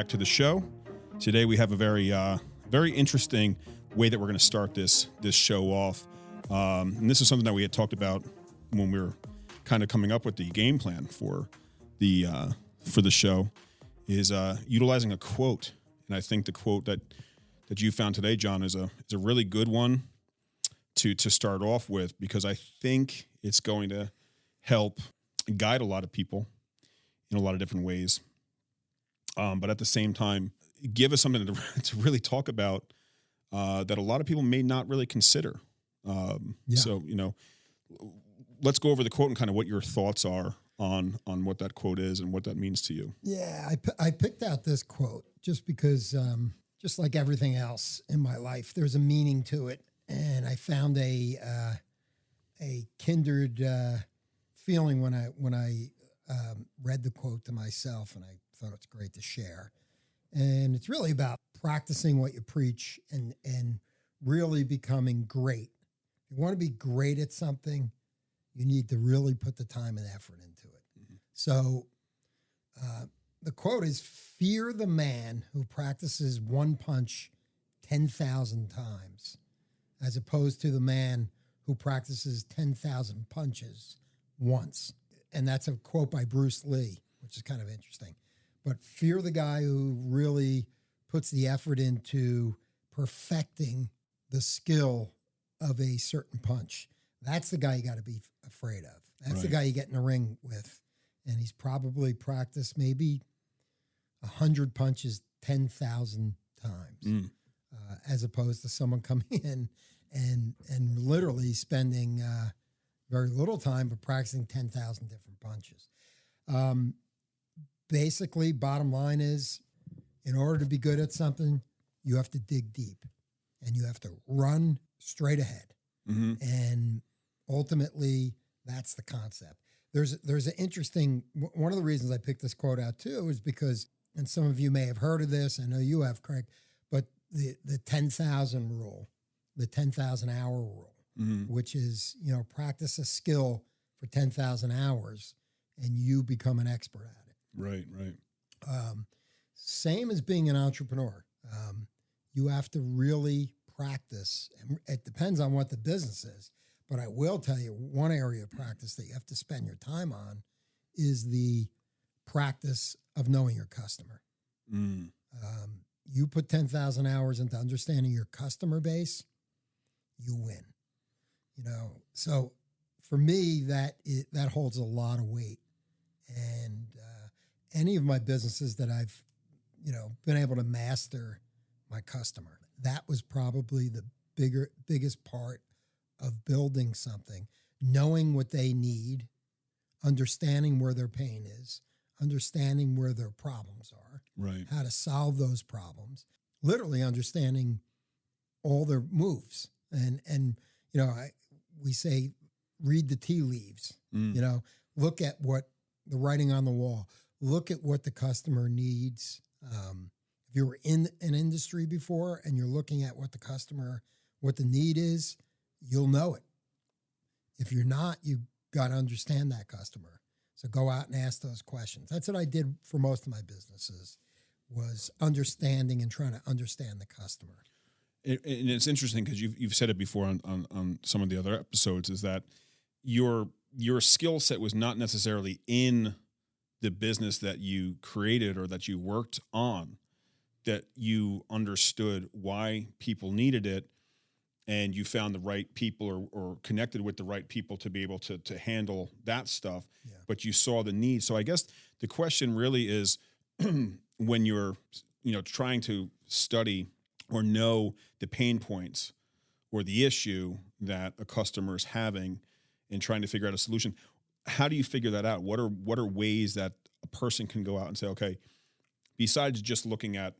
back to the show. Today we have a very interesting way that we're going to start this show off. And this is something that we had talked about when we were kind of coming up with the game plan for the show, is utilizing a quote. And I think the quote that you found today, Jon, is a really good one to start off with, because I think it's going to help guide a lot of people in a lot of different ways. But at the same time, give us something to really talk about that a lot of people may not really consider. So, let's go over the quote and kind of what your thoughts are on what that quote is and what that means to you. Yeah, I picked out this quote just because, just like everything else in my life, there's a meaning to it. And I found a kindred feeling when I read the quote to myself, and I thought it's great to share. And it's really about practicing what you preach and really becoming great. If you want to be great at something, you need to really put the time and effort into it. Mm-hmm. So the quote is, "Fear the man who practices one punch 10,000 times, as opposed to the man who practices 10,000 punches once." And that's a quote by Bruce Lee, which is kind of interesting. But fear the guy who really puts the effort into perfecting the skill of a certain punch. That's the guy you got to be afraid of. That's right. The guy you get in the ring with. And he's probably practiced maybe 100 punches 10,000 times, as opposed to someone coming in and literally spending very little time, but practicing 10,000 different punches. Basically, bottom line is, in order to be good at something, you have to dig deep and you have to run straight ahead. Mm-hmm. And ultimately, that's the concept. There's an interesting, one of the reasons I picked this quote out too is because, and some of you may have heard of this, I know you have, Craig, but the 10,000 rule, the 10,000 hour rule, mm-hmm. which is, practice a skill for 10,000 hours and you become an expert at it. Right. Same as being an entrepreneur. You have to really practice. And it depends on what the business is. But I will tell you, one area of practice that you have to spend your time on is the practice of knowing your customer. Mm. You put 10,000 hours into understanding your customer base, you win. So for me, that holds a lot of weight. And any of my businesses that I've, been able to master my customer, that was probably the biggest part of building something, knowing what they need, understanding where their pain is, understanding where their problems are, right? How to solve those problems, literally understanding all their moves. And we say, read the tea leaves, look at what the writing on the wall, look at what the customer needs. If you were in an industry before and you're looking at what the need is, you'll know it. If you're not, you got to understand that customer. So go out and ask those questions. That's what I did for most of my businesses, was understanding and trying to understand the customer. And it's interesting because you've said it before on some of the other episodes, is that your skill set was not necessarily in the business that you created or that you worked on, that you understood why people needed it, and you found the right people or connected with the right people to be able to handle that stuff, yeah. But you saw the need. So I guess the question really is, when you're, trying to study or know the pain points or the issue that a customer is having and trying to figure out a solution, how do you figure that out? What are ways that a person can go out and say, okay, besides just looking at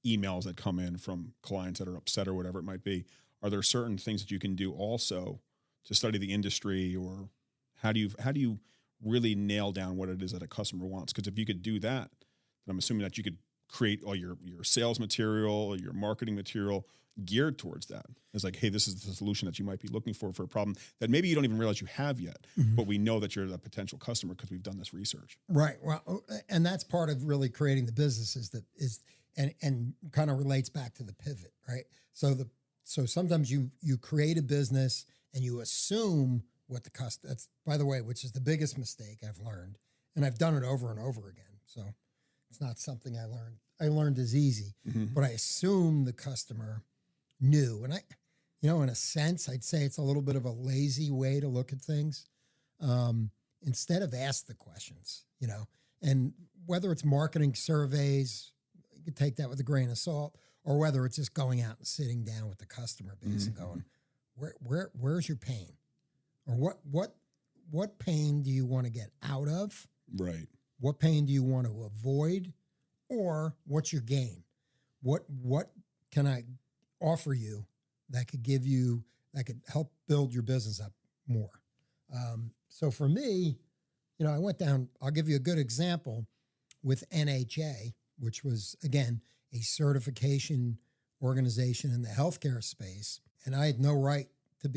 emails that come in from clients that are upset or whatever it might be, are there certain things that you can do also to study the industry, or how do you really nail down what it is that a customer wants? Because if you could do that, then I'm assuming that you could create all your sales material, your marketing material geared towards that. It's like, hey, this is the solution that you might be looking for a problem that maybe you don't even realize you have yet, but we know that you're a potential customer because we've done this research. Right. Well, and that's part of really creating the businesses and kind of relates back to the pivot, right? So sometimes you create a business and you assume what the customer, that's, by the way, which is the biggest mistake I've learned, and I've done it over and over again. So it's not something I learned as easy, but I assume the customer knew. And in a sense, I'd say it's a little bit of a lazy way to look at things. Instead of ask the questions, and whether it's marketing surveys, you could take that with a grain of salt, or whether it's just going out and sitting down with the customer base and going, where's your pain? Or what pain do you want to get out of? Right. What pain do you want to avoid? Or what's your gain? What can I offer you that could help build your business up more? So for me, I went down, I'll give you a good example with NHA, which was, again, a certification organization in the healthcare space. And I had no right to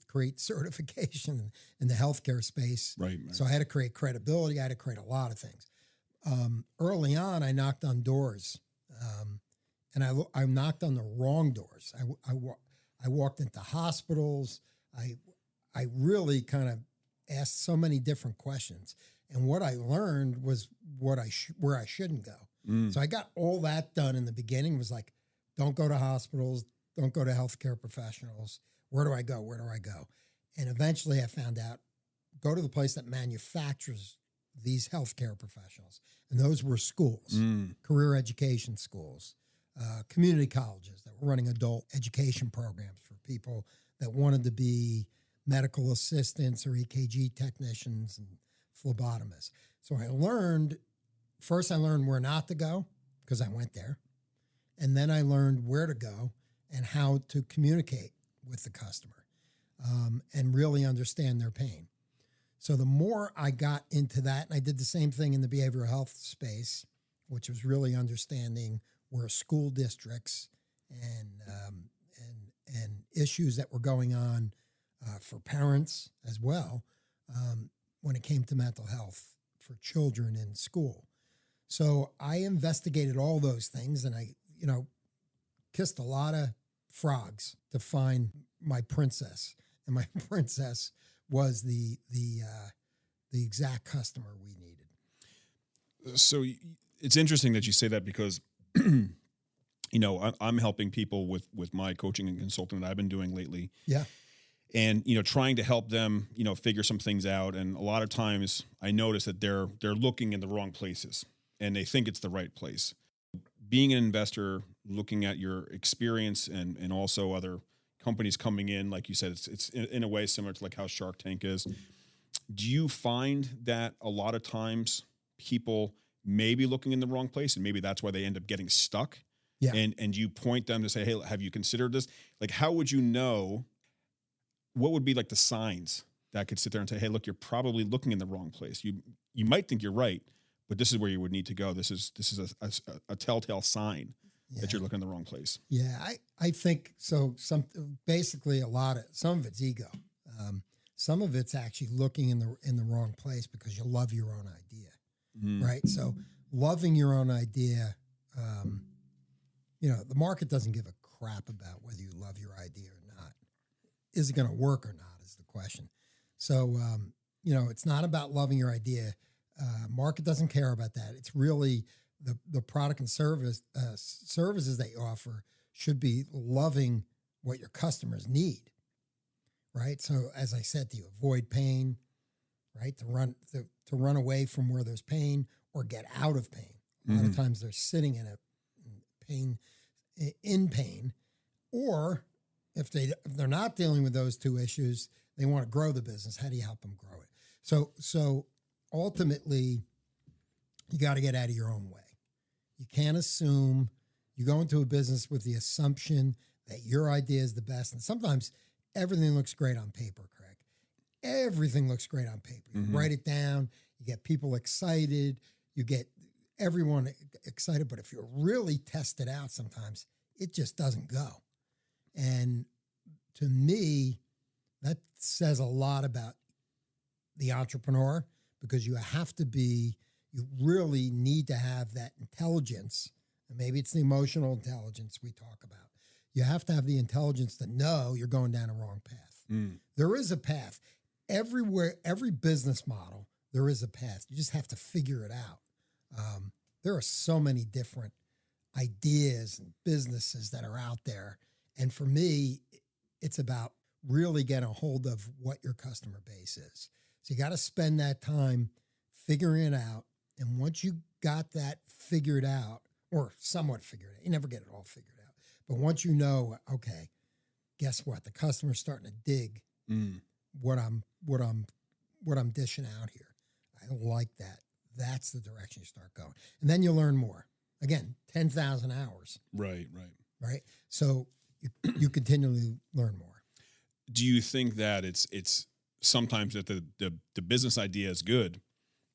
create certification in the healthcare space. Right. So I had to create credibility. I had to create a lot of things. Early on, I knocked on doors, and I knocked on the wrong doors. I walked into hospitals. I really kind of asked so many different questions, and what I learned was where I shouldn't go. So I got all that done in the beginning. It was like, don't go to hospitals, don't go to healthcare professionals. Where do I go? Where do I go? And eventually, I found out, go to the place that manufactures these healthcare professionals. And those were schools, career education schools, community colleges that were running adult education programs for people that wanted to be medical assistants or EKG technicians and phlebotomists. So I learned where not to go because I went there. And then I learned where to go and how to communicate with the customer and really understand their pain. So the more I got into that, and I did the same thing in the behavioral health space, which was really understanding where school districts and issues that were going on for parents as well when it came to mental health for children in school. So I investigated all those things, and I, kissed a lot of frogs to find my princess, and my princess was the exact customer we needed. So it's interesting that you say that because, I'm helping people with my coaching and consulting that I've been doing lately. Yeah. And, trying to help them, figure some things out. And a lot of times I notice that they're looking in the wrong places and they think it's the right place. Being an investor, looking at your experience and also other companies coming in, like you said, it's in a way similar to like how Shark Tank is. Do you find that a lot of times people may be looking in the wrong place and maybe that's why they end up getting stuck? Yeah. And you point them to say, hey, have you considered this? Like, how would you know? What would be like the signs that could sit there and say, hey, look, you're probably looking in the wrong place. You might think you're right, but this is where you would need to go. This is a telltale sign that you're looking in the wrong place. Yeah, I think so. Some of it's ego. Some of it's actually looking in the wrong place because you love your own idea, right? So loving your own idea, the market doesn't give a crap about whether you love your idea or not. Is it going to work or not is the question. So, it's not about loving your idea. Market doesn't care about that. It's really the product and services that you offer should be loving what your customers need, right? So as I said to you, avoid pain, right? To run away from where there's pain or get out of pain. A lot of times they're sitting in pain, or if they're not dealing with those two issues, they want to grow the business. How do you help them grow it? So ultimately, you got to get out of your own way. You can't assume. You go into a business with the assumption that your idea is the best. And sometimes everything looks great on paper, Craig. Everything looks great on paper. You write it down. You get people excited. You get everyone excited, but if you really test it out, sometimes it just doesn't go. And to me, that says a lot about the entrepreneur, because you really need to have that intelligence. And maybe it's the emotional intelligence we talk about. You have to have the intelligence to know you're going down a wrong path. There is a path. Everywhere, every business model, there is a path. You just have to figure it out. There are so many different ideas and businesses that are out there. And for me, it's about really getting a hold of what your customer base is. So you got to spend that time figuring it out. And once you got that figured out, or somewhat figured out, you never get it all figured out. But once you know, okay, guess what? The customer's starting to dig what I'm dishing out here. I like that. That's the direction you start going. And then you learn more. Again, 10,000 hours. Right. So you continually learn more. Do you think that it's sometimes that the business idea is good,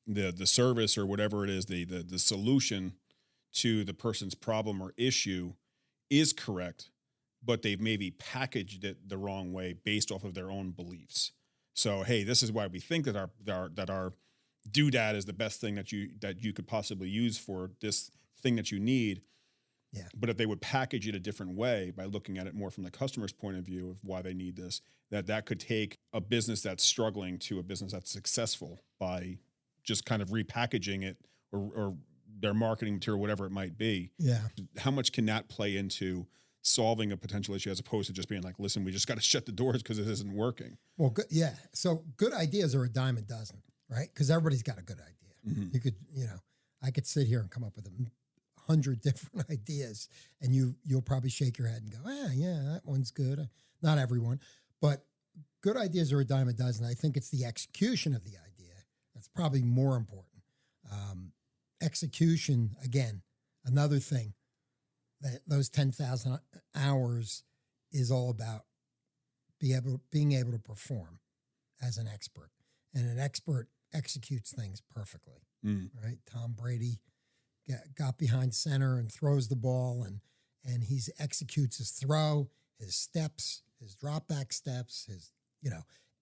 the service or whatever it is, the solution to the person's problem or issue is correct, but they've maybe packaged it the wrong way based off of their own beliefs? So, hey, this is why we think that our doodad is the best thing that you could possibly use for this thing that you need. Yeah. But if they would package it a different way by looking at it more from the customer's point of view of why they need this, that could take a business that's struggling to a business that's successful by just kind of repackaging it or their marketing material, whatever it might be. Yeah. How much can that play into solving a potential issue as opposed to just being like, listen, we just got to shut the doors because it isn't working? Well, good. Yeah. So good ideas are a dime a dozen, right? Because everybody's got a good idea. Mm-hmm. You could, I could sit here and come up with 100 different ideas, and you'll probably shake your head and go, yeah, that one's good. Not everyone, but good ideas are a dime a dozen. I think it's the execution of the idea that's probably more important. Execution, again, another thing that those 10,000 hours is all about being able to perform as an expert. And an expert executes things perfectly, right? Tom Brady got behind center and throws the ball, and he executes his throw, his steps, his drop back steps,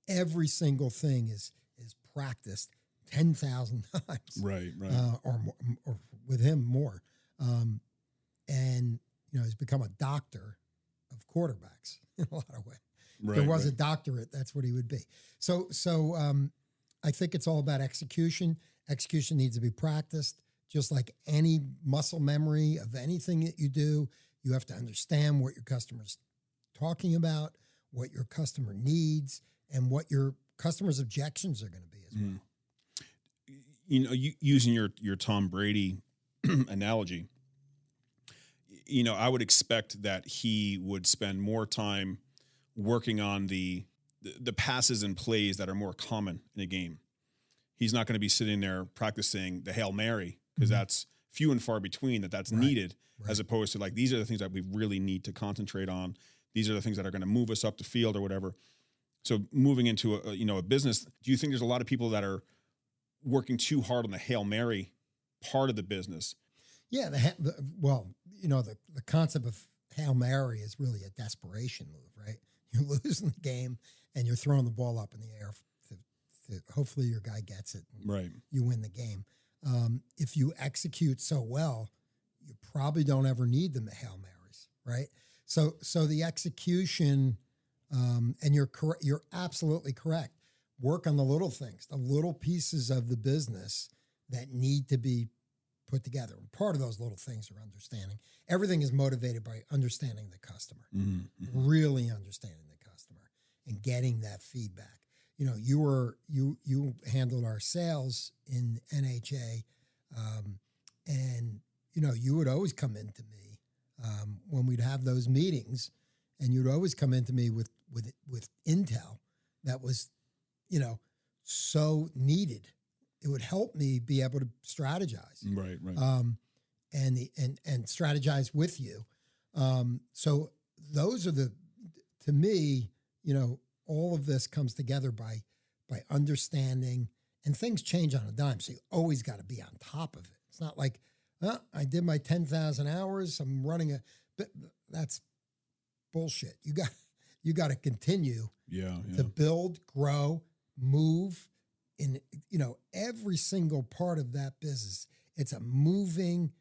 every single thing is practiced 10,000 times. Right. Or with him more. And, he's become a doctor of quarterbacks in a lot of ways. If there was a doctorate, that's what he would be. So I think it's all about execution. Execution needs to be practiced. Just like any muscle memory of anything that you do, you have to understand what your customer's talking about, what your customer needs, and what your customer's objections are going to be as well. Using your Tom Brady analogy, I would expect that he would spend more time working on the passes and plays that are more common in a game. He's not going to be sitting there practicing the Hail Mary, because that's few and far between that's needed, as opposed to like, these are the things that we really need to concentrate on. These are the things that are going to move us up the field or whatever. So moving into a business, do you think there's a lot of people that are working too hard on the Hail Mary part of the business? Yeah. The concept of Hail Mary is really a desperation move, right? You're losing the game and you're throwing the ball up in the air to hopefully your guy gets it. Right. You win the game. If you execute so well, you probably don't ever need the Hail Marys, right? So the execution, and you're absolutely correct. Work on the little things, the little pieces of the business that need to be put together. And part of those little things are understanding. Everything is motivated by understanding the customer, really understanding the customer and getting that feedback. You handled our sales in NHA, and you would always come into me when we'd have those meetings, and you'd always come into me with intel that was, so needed. It would help me be able to strategize, right, and strategize with you. So those are to me, all of this comes together by understanding, and things change on a dime. So you always got to be on top of it. It's not like I did my 10,000 hours. I'm running that's bullshit. You got to continue to build, grow, move in, every single part of that business. It's a moving,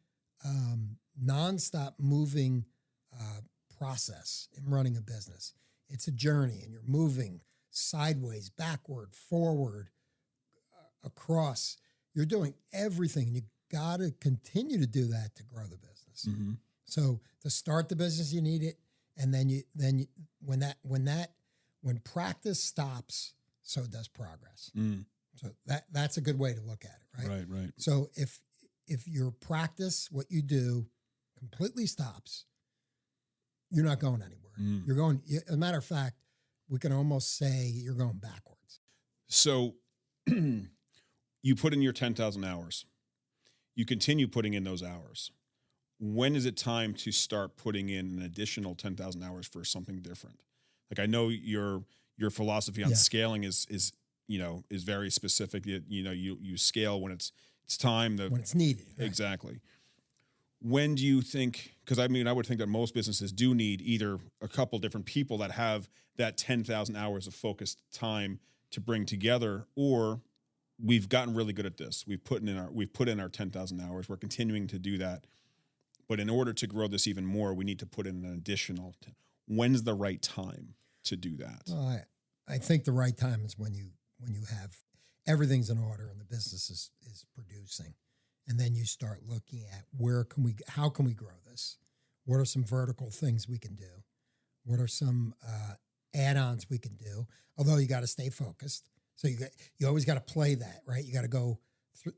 nonstop moving process in running a business. It's a journey, and you're moving sideways, backward, forward, across. You're doing everything, and you got to continue to do that to grow the business. Mm-hmm. So to start the business, you need it, and then when practice stops, so does progress. Mm. So that's a good way to look at it, right? Right. So if your practice, what you do, completely stops, you're not going anywhere. Mm. You're going. As a matter of fact, we can almost say you're going backwards. So you put in your 10,000 hours. You continue putting in those hours. When is it time to start putting in an additional 10,000 hours for something different? Like, I know your philosophy on scaling is very specific. You scale when it's time, when it's needed. Right? Exactly. When do you think, because I would think that most businesses do need either a couple different people that have that 10,000 hours of focused time to bring together, or we've gotten really good at this. We've put in our 10,000 hours. We're continuing to do that. But in order to grow this even more, we need to put in an additional. When's the right time to do that? Well, I think the right time is when you have everything's in order and the business is producing. And then you start looking at how can we grow this? What are some vertical things we can do? What are some add-ons we can do? Although you got to stay focused. So you always got to play that, right? You got to go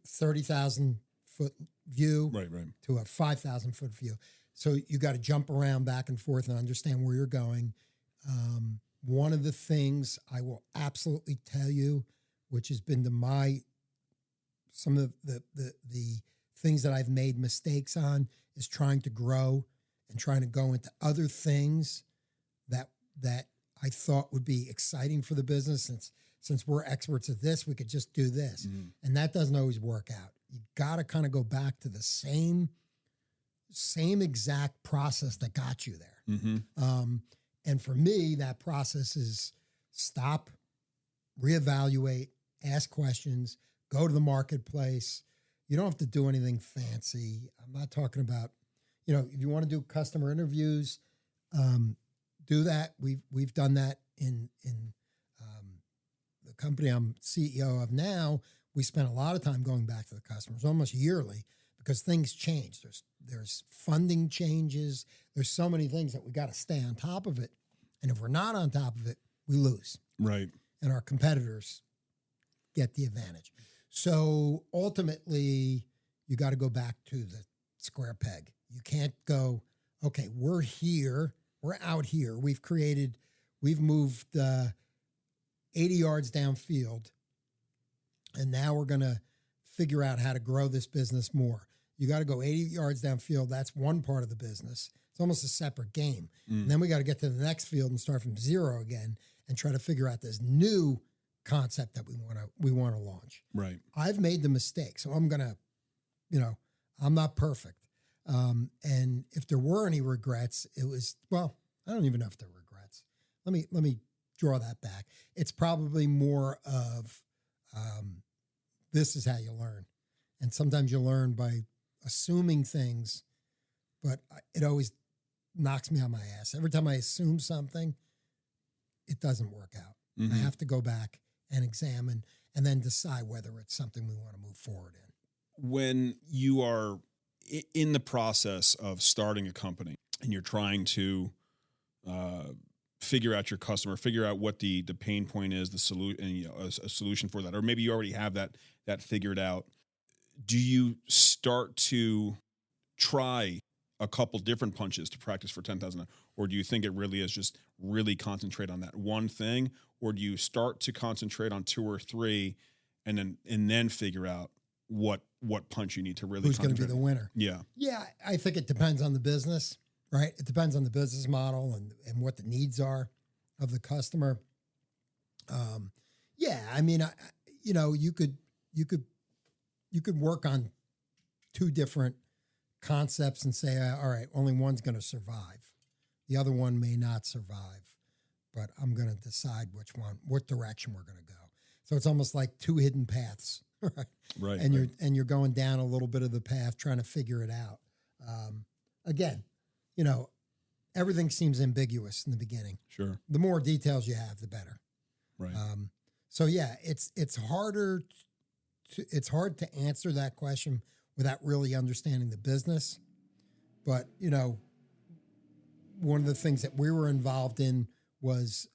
30,000 foot view right. to a 5,000 foot view. So you got to jump around back and forth and understand where you're going. One of the things I will absolutely tell you, which has been some of the things that I've made mistakes on, is trying to grow and trying to go into other things that I thought would be exciting for the business. Since we're experts at this, we could just do this. Mm-hmm. And that doesn't always work out. You got to kind of go back to the same exact process that got you there. Mm-hmm. And for me, that process is stop, reevaluate, ask questions, go to the marketplace. You don't have to do anything fancy. I'm not talking about, if you want to do customer interviews, do that. We've done that in the company I'm CEO of now. We spent a lot of time going back to the customers, almost yearly, because things change. There's funding changes. There's so many things that we got to stay on top of it. And if we're not on top of it, we lose. Right. And our competitors get the advantage. So ultimately, you got to go back to the square peg. You can't go, okay, we're here. We're out here. We've moved 80 yards downfield, and now we're going to figure out how to grow this business more. You got to go 80 yards downfield. That's one part of the business. It's almost a separate game. Mm. And then we got to get to the next field and start from zero again and try to figure out this new concept that we want to launch. Right. I've made the mistake, so I'm going to, I'm not perfect. And if there were any regrets, it was, well, I don't even know if there were regrets. Let me draw that back. It's probably more of, this is how you learn. And sometimes you learn by assuming things, but it always knocks me on my ass. Every time I assume something, it doesn't work out. Mm-hmm. I have to go back and examine and then decide whether it's something we want to move forward in. When you are in the process of starting a company and you're trying to figure out your customer, figure out what the pain point is, the solution, and a solution for that, or maybe you already have that figured out. Do you start to try a couple different punches to practice for 10,000, or do you think it really is just really concentrate on that one thing, or do you start to concentrate on two or three, and then figure out what punch you need to really who's going to be the winner? Yeah, I think it depends on the business, right? It depends on the business model and what the needs are of the customer. You could work on two different concepts and say, all right, only one's going to survive. The other one may not survive, but I'm going to decide what direction we're going to go. So it's almost like two hidden paths, right? Right. And you're going down a little bit of the path, trying to figure it out. Again, everything seems ambiguous in the beginning. Sure. The more details you have, the better. Right. So yeah, it's hard to answer that question without really understanding the business. But, one of the things that we were involved in was,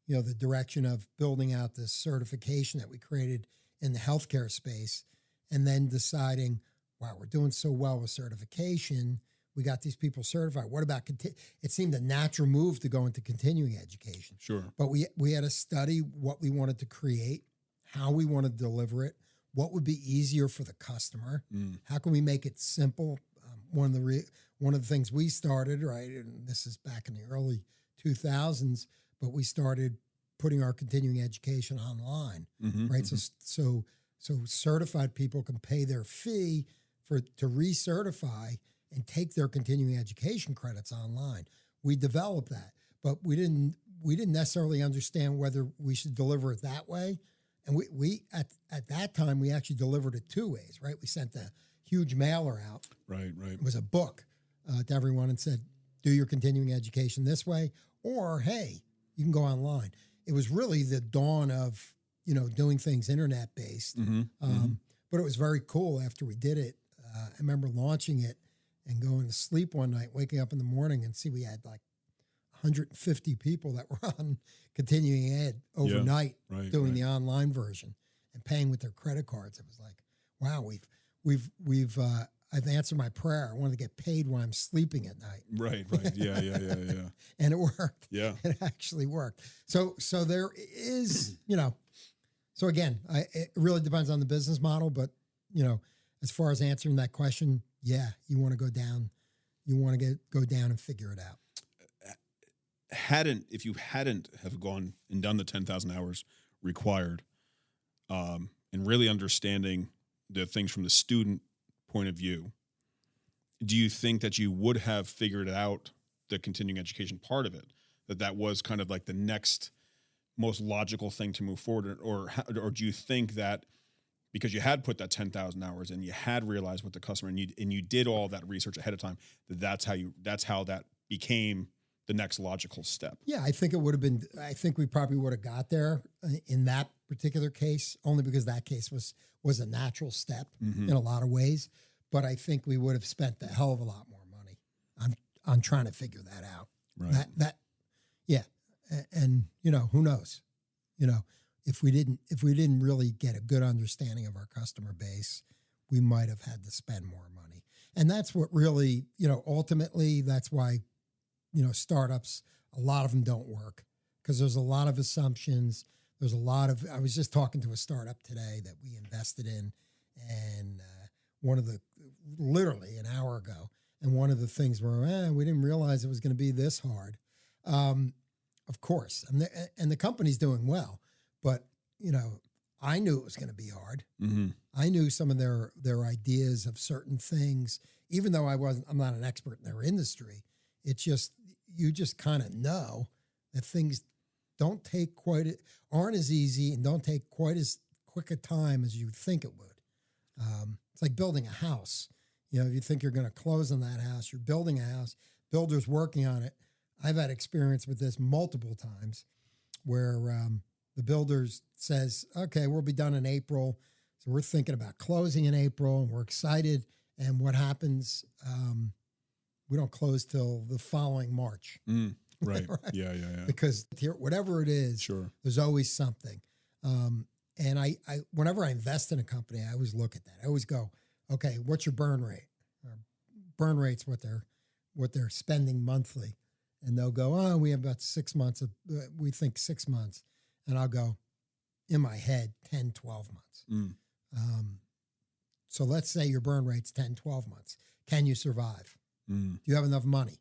the direction of building out this certification that we created in the healthcare space, and then deciding, wow, we're doing so well with certification. We got these people certified. What about, it seemed a natural move to go into continuing education. Sure. But we had to study what we wanted to create, how we wanted to deliver it, what would be easier for the customer. How can we make it simple? One of the things we started, right, and this is back in the early 2000s, but we started putting our continuing education online, right? Mm-hmm. So certified people can pay their fee to recertify and take their continuing education credits online. We developed that, but we didn't necessarily understand whether we should deliver it that way. And we at that time, we actually delivered it two ways, right? We sent a huge mailer out. Right. It was a book to everyone and said, do your continuing education this way, or, hey, you can go online. It was really the dawn of, doing things internet-based. But it was very cool after we did it. I remember launching it and going to sleep one night, waking up in the morning and see we had like 150 people that were on continuing ed overnight doing the online version and paying with their credit cards. It was like, wow, I've answered my prayer. I want to get paid while I'm sleeping at night. Right. Yeah. And it worked. Yeah. It actually worked. So there is, so again, it really depends on the business model, but, as far as answering that question, yeah, you want to go down and figure it out. If you hadn't have gone and done the 10,000 hours required, and really understanding the things from the student point of view, do you think that you would have figured out the continuing education part of it, that was kind of like the next most logical thing to move forward, or do you think that because you had put that 10,000 hours and you had realized what the customer and you did all that research ahead of time, that's how that became the next logical step? Yeah, I think we probably would have got there in that particular case, only because that case was a natural step in a lot of ways. But I think we would have spent a hell of a lot more money on trying to figure that out. Right. And who knows? If we didn't really get a good understanding of our customer base, we might have had to spend more money. And that's what really, ultimately, that's why, startups, a lot of them don't work because there's a lot of assumptions. I was just talking to a startup today that we invested in, and literally an hour ago. And one of the things were, we didn't realize it was going to be this hard. Of course. And the company's doing well, but I knew it was going to be hard. Mm-hmm. I knew some of their ideas of certain things, even though I'm not an expert in their industry. It's just, you just kind of know that things aren't as easy and don't take quite as quick a time as you think it would. It's like building a house. If you think you're going to close on that house, you're building a house, builder's working on it. I've had experience with this multiple times where the builder says, okay, we'll be done in April. So we're thinking about closing in April and we're excited. And what happens? We don't close till the following March. Right. Right. Yeah. Because whatever it is, sure, there's always something. And I whenever I invest in a company, I always look at that. I always go, okay, what's your burn rate? Burn rate's what they're spending monthly. And they'll go, we have about 6 months. We think 6 months. And I'll go, in my head, 10, 12 months. So let's say your burn rate's 10, 12 months. Can you survive? Do you have enough money?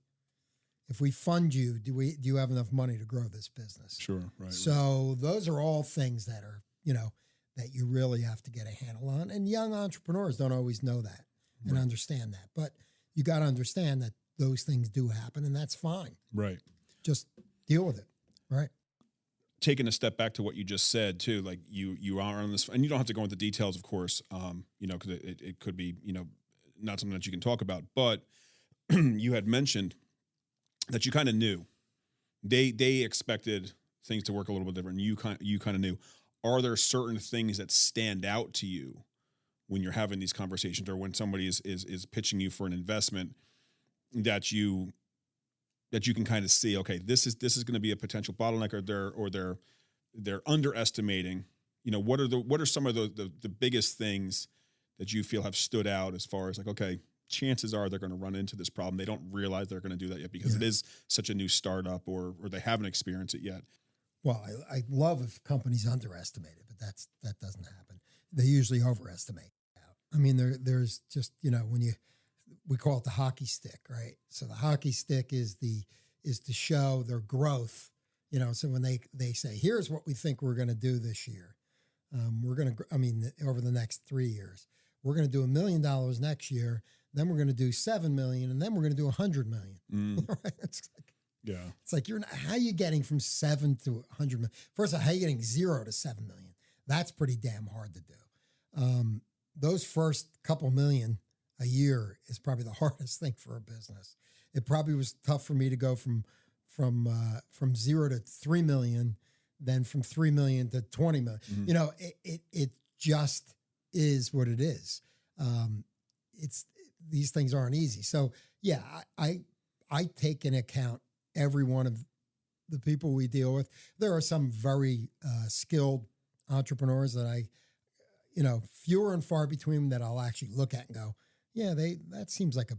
If we fund you, do you have enough money to grow this business? Sure, right. So those are all things that are, that you really have to get a handle on. And young entrepreneurs don't always know that. and understand that. But you got to understand that those things do happen, and that's fine. Right. Just deal with it. Right. Taking a step back to what you just said too, like you are on this, and you don't have to go into details, of course, because it could be, not something that you can talk about, but you had mentioned that you kind of knew they expected things to work a little bit different. You kind of knew. Are there certain things that stand out to you when you're having these conversations, or when somebody is pitching you for an investment that you can kind of see, okay, this is going to be a potential bottleneck, or they're underestimating, what are some of the biggest things that you feel have stood out as far as like, okay, chances are they're going to run into this problem. They don't realize they're going to do that yet because it is such a new startup, or they haven't experienced it yet. Well, I love if companies underestimate it, but that doesn't happen. They usually overestimate. I mean, there's just, when we call it the hockey stick, right? So the hockey stick is to show their growth, so when they say, here's what we think we're going to do this year. Over the next 3 years, we're going to do $1 million next year. Then we're going to do 7 million, and then we're going to do 100 million. Right? It's like how are you getting from 7 to 100 million? First of all, how are you getting 0 to 7 million? That's pretty damn hard to do. Those first couple million a year is probably the hardest thing for a business. It probably was tough for me to go from 0 to 3 million, then from 3 million to 20 million. It just is what it is. These things aren't easy. So yeah, I take into account every one of the people we deal with. There are some very skilled entrepreneurs that fewer and far between that I'll actually look at and go, yeah, that seems like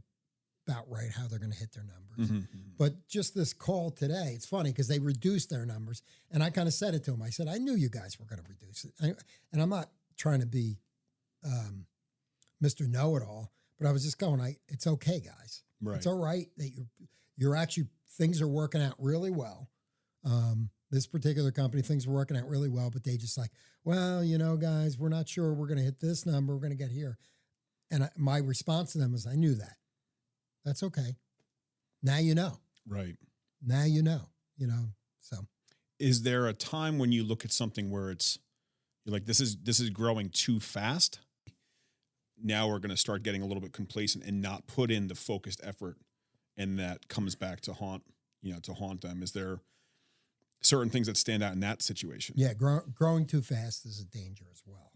about right how they're going to hit their numbers. But just this call today, it's funny because they reduced their numbers, and I kind of said it to them. I said, I knew you guys were going to reduce it. And I'm not trying to be Mr. Know-it-all, but I was just going, it's okay, guys. Right. It's all right that you're actually, things are working out really well. This particular company, things are working out really well, but they just like, well, guys, we're not sure we're going to hit this number. We're going to get here. And my response to them was, I knew that. That's okay. Now you know. Right. Now so. Is there a time when you look at something where you're like, this is growing too fast? Now we're going to start getting a little bit complacent and not put in the focused effort, and that comes back to haunt them. Is there certain things that stand out in that situation? Yeah, growing too fast is a danger as well.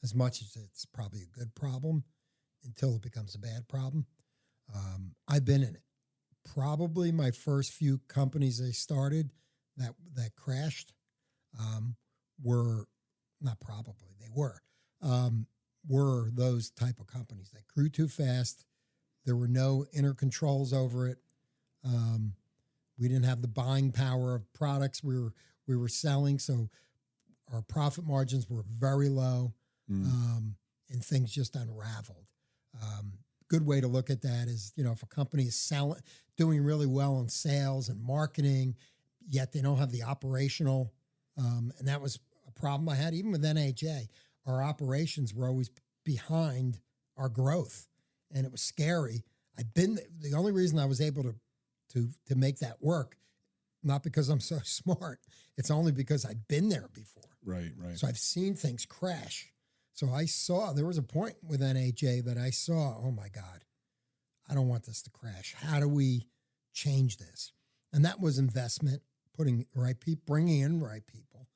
As much as it's probably a good problem until it becomes a bad problem. I've been in it. Probably my first few companies I started that crashed were not probably, they were those type of companies that grew too fast. There were no inner controls over it. We didn't have the buying power of products we were selling, so our profit margins were very low, and things just unraveled. Good way to look at that is, if a company is doing really well in sales and marketing, yet they don't have the operational, and that was a problem I had even with NHA. Our operations were always behind our growth, and it was scary. The only reason I was able to make that work, not because I'm so smart, it's only because I've been there before. Right. So I've seen things crash. So there was a point with NHA that I saw, oh my God, I don't want this to crash. How do we change this? And that was investment, bringing in right people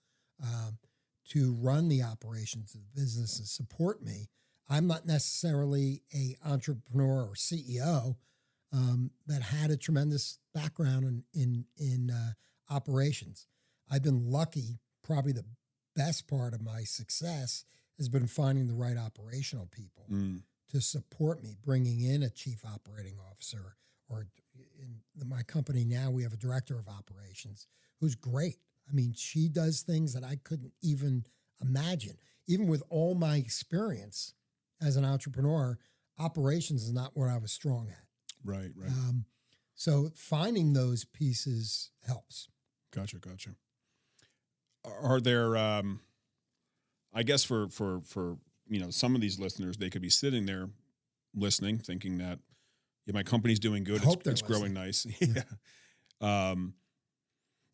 to run the operations of the business and support me. I'm not necessarily a entrepreneur or CEO that had a tremendous background in operations. I've been lucky. Probably the best part of my success has been finding the right operational people to support me, bringing in a chief operating officer, or in my company now we have a director of operations who's great. I mean, she does things that I couldn't even imagine. Even with all my experience as an entrepreneur, operations is not what I was strong at. Right. So finding those pieces helps. Gotcha. Are there, I guess for some of these listeners, they could be sitting there listening, thinking that my company's doing good. Hope they're It's growing listening. nice. Yeah.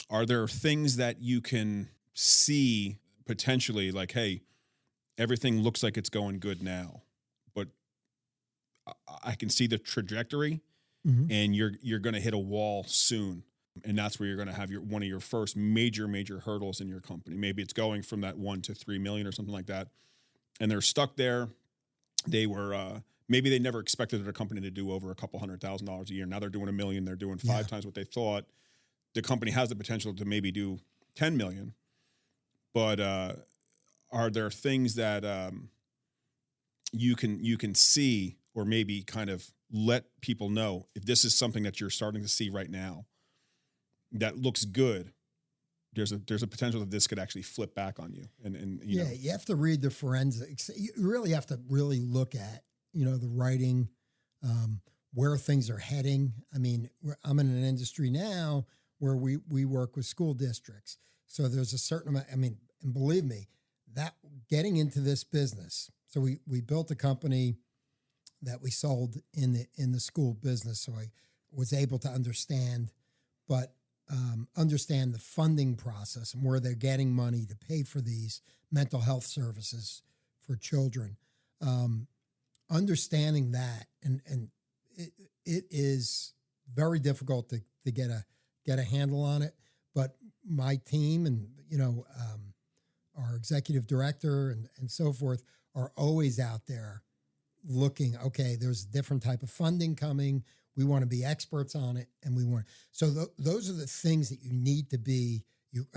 Are there things that you can see potentially like, hey, everything looks like it's going good now, but I can see the trajectory Mhm. and you're going to hit a wall soon. And that's where you're going to have one of your first major hurdles in your company. Maybe it's going from that 1 to 3 million or something like that. And they're stuck there. They were, maybe they never expected their company to do over a couple $100,000 a year. Now they're doing $1 million. They're doing 5 times what they thought. The company has the potential to maybe do 10 million. But are there things that you can see, or maybe kind of let people know if this is something that you're starting to see right now that looks good? There's a potential that this could actually flip back on you. And you know. You have to read the forensics. You really have to really look at, the writing, where things are heading. I mean, I'm in an industry now where we work with school districts. So there's a certain amount, and believe me, that getting into this business. So we built a company that we sold in the school business. So I was able to understand the funding process and where they're getting money to pay for these mental health services for children. Understanding that, and it is very difficult to get a handle on it. But my team and our executive director and so forth are always out there looking. Okay, there's a different type of funding coming. We want to be experts on it, and we want. So those are the things that you need to be. You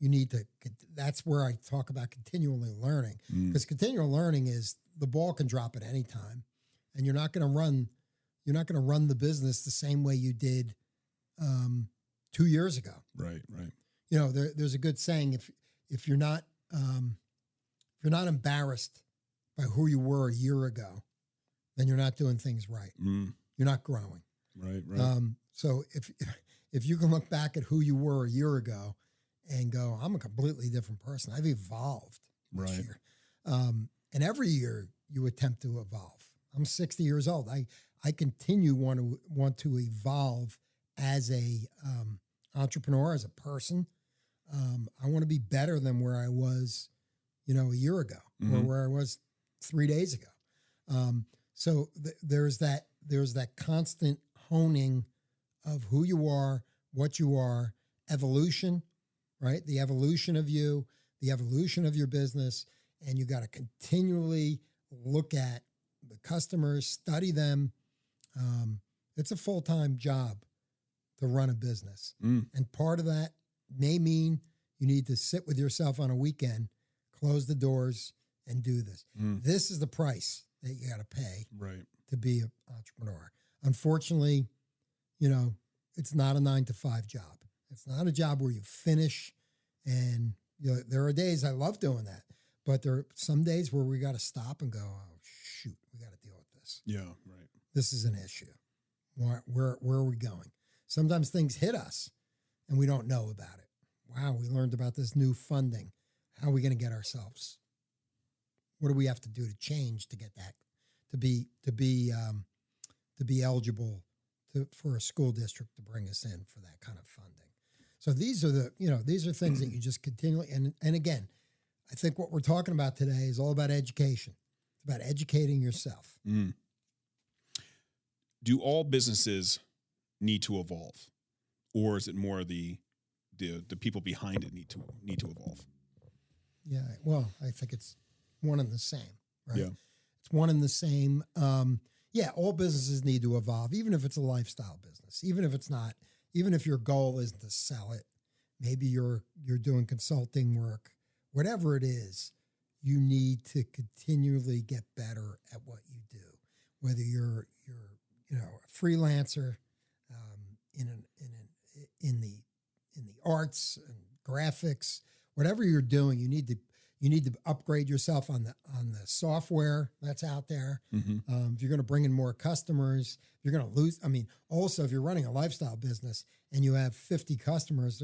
need to. That's where I talk about continually learning, because continual learning is the ball can drop at any time, and you're not going to run. You're not going to run the business the same way you did 2 years ago. Right. There's a good saying: if you're not embarrassed by who you were a year ago, then you're not doing things right. You're not growing. Right. So if you can look back at who you were a year ago and go, I'm a completely different person. I've evolved this year. And every year you attempt to evolve. I'm 60 years old. I continue want to evolve as a entrepreneur, as a person. I want to be better than where I was, a year ago, or where I was 3 days ago. So there's that constant honing of who you are, what you are, evolution, right? The evolution of you, the evolution of your business, and you got to continually look at the customers, study them. It's a full-time job to run a business. And part of that may mean you need to sit with yourself on a weekend, close the doors, and do this. This is the price that you got to pay to be an entrepreneur. Unfortunately, it's not a 9-to-5 job. It's not a job where you finish. And there are days I love doing that, but there are some days where we got to stop and go, oh, shoot, we got to deal with this. Yeah, right. This is an issue. Where are we going? Sometimes things hit us and we don't know about it. Wow, we learned about this new funding. How are we going to get ourselves? What do we have to do to change to get that, to be eligible for a school district to bring us in for that kind of funding? So these are things that you just continually, and again, I think what we're talking about today is all about education. It's about educating yourself. Do all businesses need to evolve, or is it more the people behind it need to evolve? Yeah, well, I think it's one and the same, right? Yeah. It's one and the same. All businesses need to evolve, even if it's a lifestyle business, even if your goal isn't to sell it. Maybe you're doing consulting work, whatever it is, you need to continually get better at what you do. Whether you're a freelancer in the arts and graphics, whatever you're doing, you need to upgrade yourself on the software that's out there. If you're going to bring in more customers, you're going to lose. Also, if you're running a lifestyle business and you have 50 customers,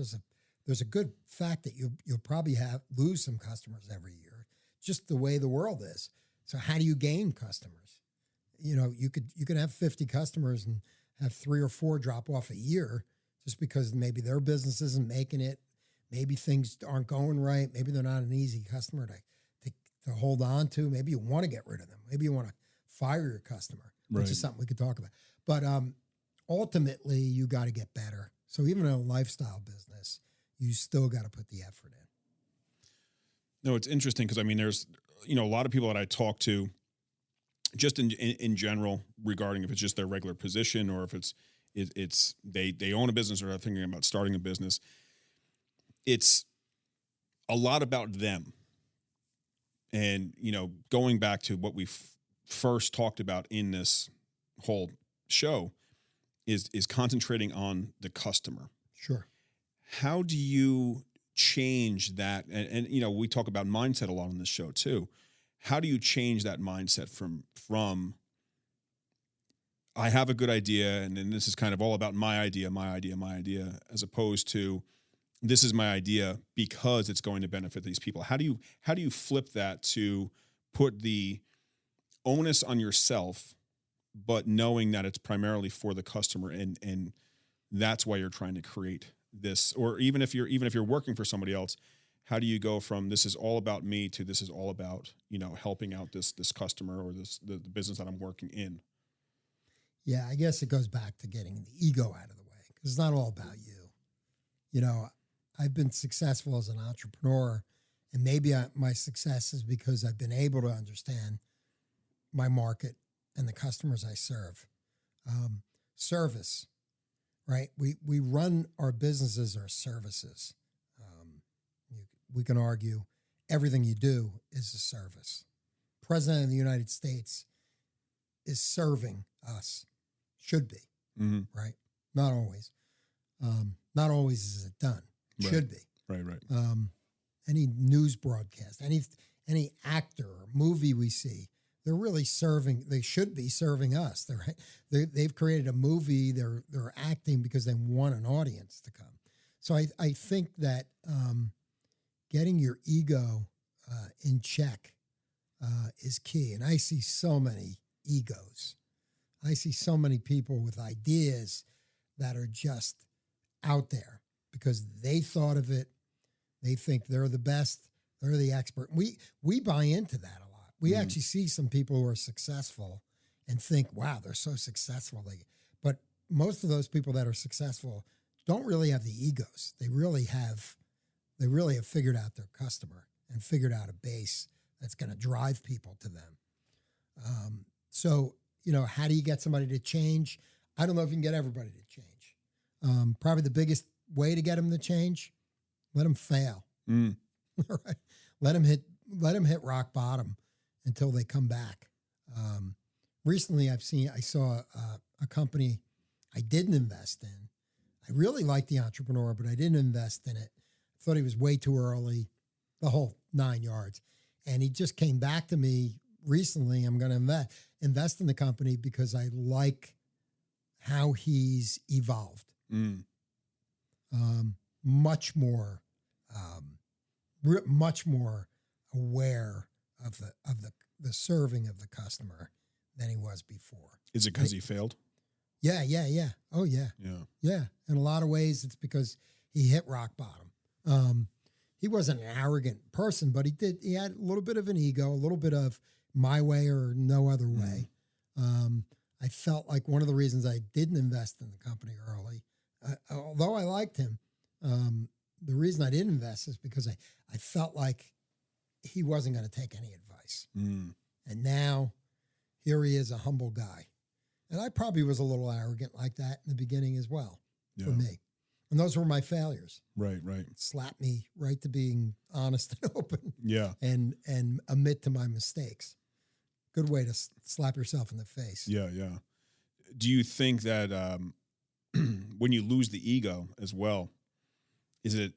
there's a good fact that you'll probably lose some customers every year, just the way the world is. So how do you gain customers? you could have 50 customers and have 3 or 4 drop off a year just because maybe their business isn't making it. Maybe things aren't going right. Maybe they're not an easy customer to hold on to. Maybe you want to get rid of them. Maybe you want to fire your customer, which is something we could talk about. But ultimately, you got to get better. So even in a lifestyle business, you still got to put the effort in. No, it's interesting because, I mean, there's, a lot of people that I talk to just in general regarding if it's just their regular position or if it's they own a business or are thinking about starting a business. It's a lot about them. And, going back to what we first talked about in this whole show is concentrating on the customer. Sure. How do you change that? And we talk about mindset a lot on this show too. How do you change that mindset from I have a good idea and then this is kind of all about my idea, as opposed to this is my idea because it's going to benefit these people? How do you flip that to put the onus on yourself, but knowing that it's primarily for the customer and that's why you're trying to create this? Or even if you're working for somebody else, how do you go from this is all about me to this is all about, helping out this customer or the business that I'm working in? Yeah, I guess it goes back to getting the ego out of the way because it's not all about you. I've been successful as an entrepreneur, and maybe my success is because I've been able to understand my market and the customers I serve. Service, right? We run our businesses or services. We can argue everything you do is a service. President of the United States is serving us, should be, right? Not always. Not always is it done. Should be. Right. Any news broadcast, any actor or movie we see, they're really serving. They should be serving us. They've created a movie. They're acting because they want an audience to come. So I think that getting your ego in check is key. And I see so many egos. I see so many people with ideas that are just out there because they thought of it. They think they're the best. They're the expert. We buy into that a lot. We actually see some people who are successful and think, wow, they're so successful. But most of those people that are successful don't really have the egos. They really have figured out their customer and figured out a base that's going to drive people to them. So, how do you get somebody to change? I don't know if you can get everybody to change. Probably the biggest way to get them to change, let them fail. Right? Let them hit rock bottom until they come back. Recently, I saw a company I didn't invest in. I really liked the entrepreneur, but I didn't invest in it. I thought he was way too early, the whole 9 yards. And he just came back to me recently. I'm going to invest in the company because I like how he's evolved. Much more aware of the serving of the customer than he was before. Is it because he failed? Yeah. Oh, yeah. Yeah. In a lot of ways, it's because he hit rock bottom. He wasn't an arrogant person, but he had a little bit of an ego, a little bit of my way or no other way. I felt like one of the reasons I didn't invest in the company early, although I liked him, the reason I didn't invest is because I felt like he wasn't going to take any advice. And now here he is, a humble guy. And I probably was a little arrogant like that in the beginning as well for me. And those were my failures. Right. It slapped me right to being honest and open. Yeah. And admit to my mistakes. Good way to slap yourself in the face. Yeah. Do you think that when you lose the ego as well, is it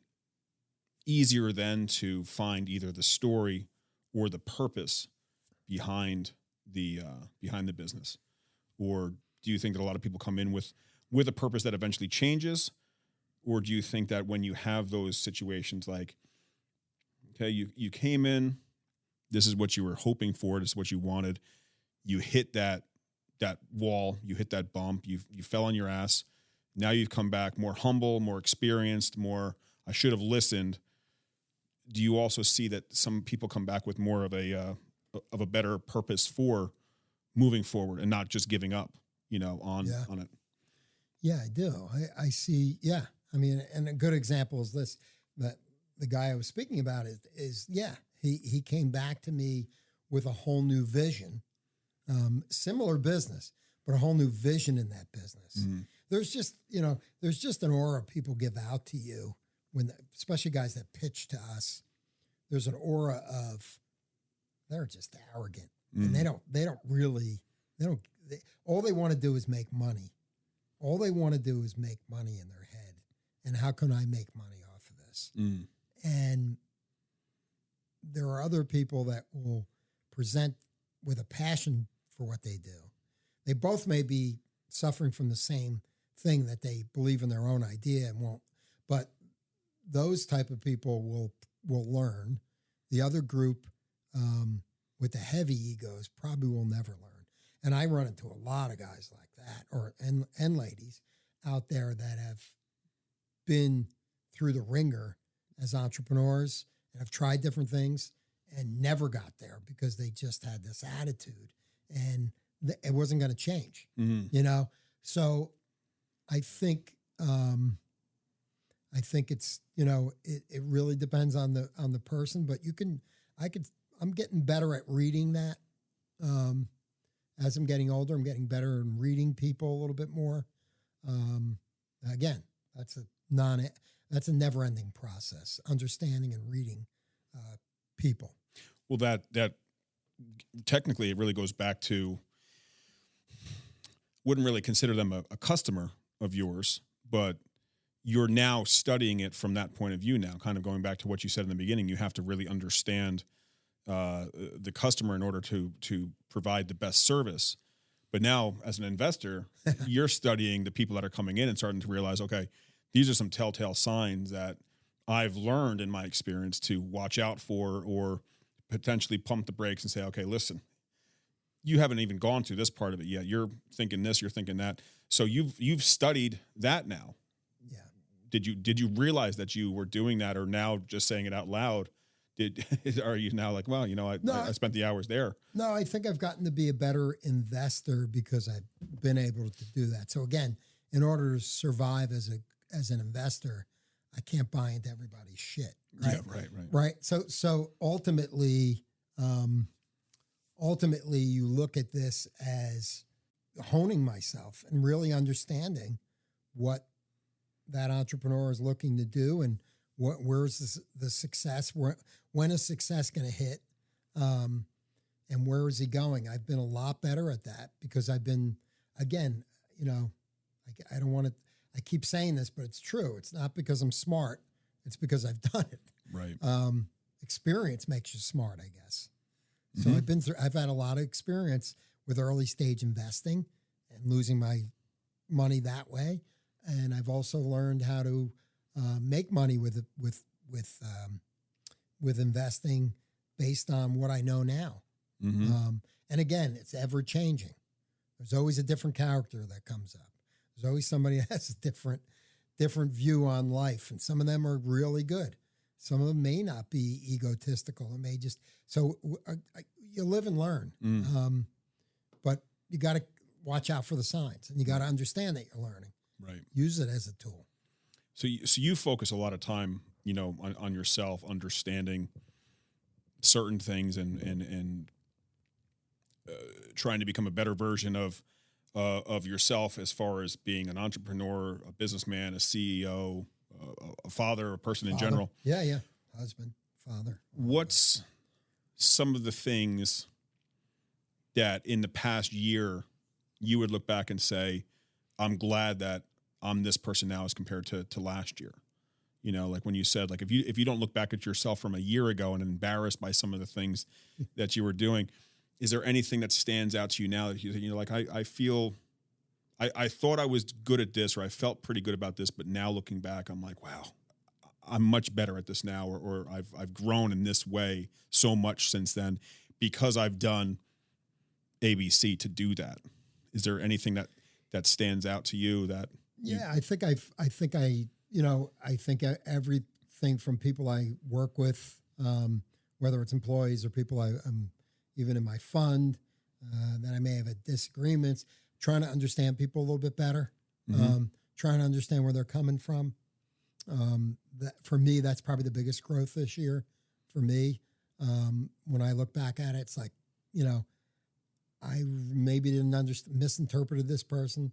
easier then to find either the story or the purpose behind the business? Or do you think that a lot of people come in with a purpose that eventually changes? Or do you think that when you have those situations like, okay, you came in, this is what you were hoping for, this is what you wanted, you hit that that wall, you hit that bump, you fell on your ass. Now you've come back more humble, more experienced, more, I should have listened. Do you also see that some people come back with more of a better purpose for moving forward and not just giving up, on it? Yeah, I do. I see. Yeah. I mean, and a good example is this, that the guy I was speaking about is he came back to me with a whole new vision, similar business, but a whole new vision in that business. Mm-hmm. There's just an aura people give out to you especially guys that pitch to us. There's an aura of they're just arrogant, and all they want to do is make money. All they want to do is make money in their head. And how can I make money off of this? Mm. And there are other people that will present with a passion for what they do. They both may be suffering from the same thing, that they believe in their own idea and won't. But those type of people will learn. The other group with the heavy egos probably will never learn. And I run into a lot of guys like that, and ladies out there that have been through the ringer as entrepreneurs and have tried different things and never got there because they just had this attitude and it wasn't going to change, So I think it's, it really depends on the person, but I'm getting better at reading that. As I'm getting older, I'm getting better in reading people a little bit more. Again, that's a never-ending process, understanding and reading people. Well, that technically it really goes back to, wouldn't really consider them a customer of yours, but you're now studying it from that point of view now, kind of going back to what you said in the beginning. You have to really understand the customer in order to provide the best service. But now, as an investor, you're studying the people that are coming in and starting to realize, okay, these are some telltale signs that I've learned in my experience to watch out for, or potentially pump the brakes and say, okay, listen, you haven't even gone through this part of it yet. You're thinking this, you're thinking that. So you've studied that now. Yeah. Did you realize that you were doing that, or now just saying it out loud? Are you now like, well, I spent the hours there? No, I think I've gotten to be a better investor because I've been able to do that. So again, in order to survive as an investor, I can't buy into everybody's shit. Right? Yeah, right. So ultimately, you look at this as honing myself and really understanding what that entrepreneur is looking to do and where's the success, when is success going to hit, and where is he going? I've been a lot better at that because I've been, again, I don't want to, I keep saying this, but it's true. It's not because I'm smart. It's because I've done it. Right. Experience makes you smart, I guess. So I've had a lot of experience with early stage investing and losing my money that way. And I've also learned how to make money with investing based on what I know now. Mm-hmm. And again, it's ever changing. There's always a different character that comes up. There's always somebody that has a different view on life. And some of them are really good. Some of them may not be egotistical. It may just, you live and learn. But you got to watch out for the signs and you got to understand that you're learning. Right. Use it as a tool. So you focus a lot of time, on yourself, understanding certain things and trying to become a better version of yourself as far as being an entrepreneur, a businessman, a CEO, a father, a person in general. Yeah. Husband, father. What's some of the things that in the past year you would look back and say, I'm glad that I'm this person now as compared to last year? Like when you said, like, if you don't look back at yourself from a year ago and embarrassed by some of the things that you were doing, is there anything that stands out to you now that like, I feel, I thought I was good at this, or I felt pretty good about this, but now looking back, I'm like, wow, I'm much better at this now, or I've grown in this way so much since then because I've done ABC to do that. Is there anything that stands out to you that? I think everything from people I work with, whether it's employees or people I'm even in my fund, that I may have disagreements, trying to understand people a little bit better, trying to understand where they're coming from. That for me, that's probably the biggest growth this year for me. When I look back at it, it's like, I maybe misinterpreted this person.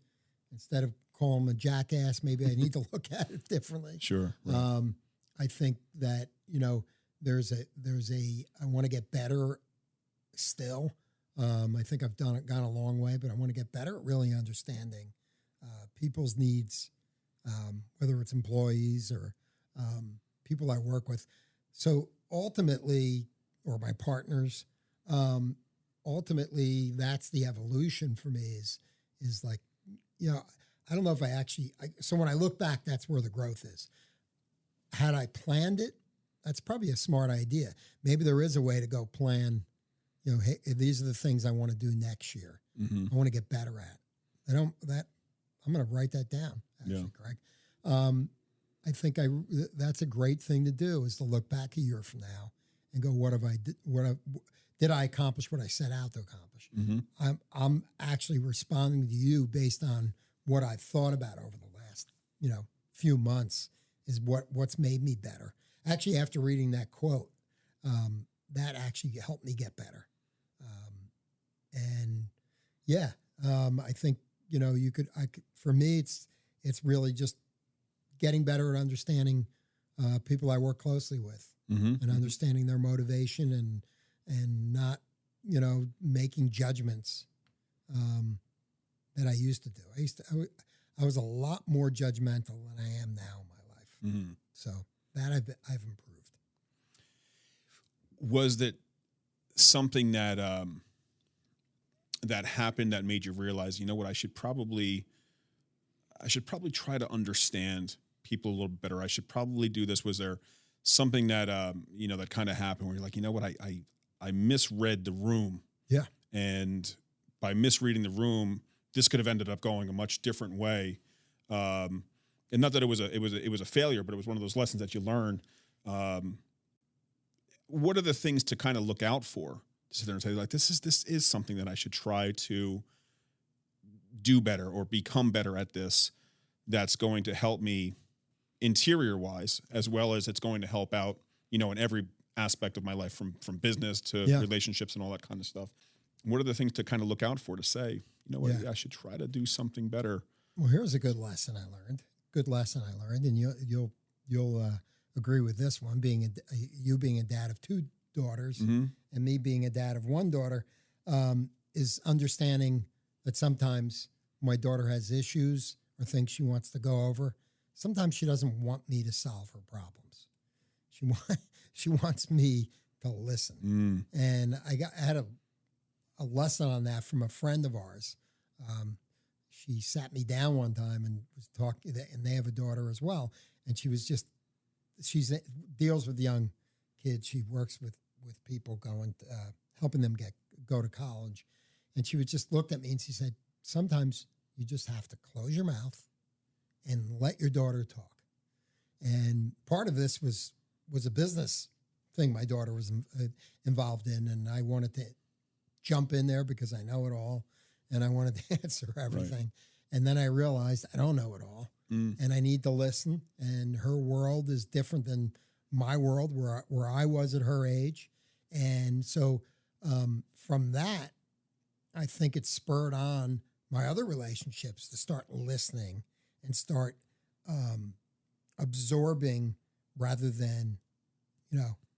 Instead of calling him a jackass, maybe I need to look at it differently. Sure. Right. I think that, I want to get better still. I think I've gone a long way, but I want to get better at really understanding people's needs, whether it's employees or people I work with. So ultimately, or my partners, ultimately, that's the evolution for me is like, I don't know if so when I look back, that's where the growth is. Had I planned it, that's probably a smart idea. Maybe there is a way to go plan, hey, these are the things I want to do next year. I want to get better at. I'm going to write that down, actually, Craig. I think that's a great thing to do, is to look back a year from now and go, did I accomplish what I set out to accomplish? I'm actually responding to you based on what I've thought about over the last, few months, is what's made me better. Actually, after reading that quote, that actually helped me get better. I think, for me, it's really just getting better at understanding people I work closely with and understanding their motivation and not, making judgments that I used to do. I was a lot more judgmental than I am now in my life. So that I've improved. Was that something that that happened that made you realize, what, I should probably try to understand people a little bit better. I should probably do this. Was there something that, that kind of happened where you're like, what, I misread the room. Yeah. And by misreading the room, this could have ended up going a much different way. And not that it was a failure, but it was one of those lessons that you learn. What are the things to kind of look out for? To sit there and say, like, this is something that I should try to do better or become better at this. That's going to help me interior wise, as well as it's going to help out, in every aspect of my life, from business to relationships and all that kind of stuff. What are the things to kind of look out for to say, I should try to do something better? Well, here's a good lesson I learned. And you'll agree with this one. You being a dad of two daughters and me being a dad of one daughter, is understanding that sometimes my daughter has issues or things she wants to go over. Sometimes she doesn't want me to solve her problems. She wants me to listen. And I had a lesson on that from a friend of ours. She sat me down one time and was talking, and they have a daughter as well. And she deals with young kids. She works with people helping them go to college. And she would just looked at me and she said, sometimes you just have to close your mouth and let your daughter talk. And part of this was a business thing my daughter was involved in, and I wanted to jump in there because I know it all, and I wanted to answer everything. Right. And then I realized I don't know it all, and I need to listen, and her world is different than my world where I was at her age. And so from that, I think it spurred on my other relationships to start listening and start absorbing rather than,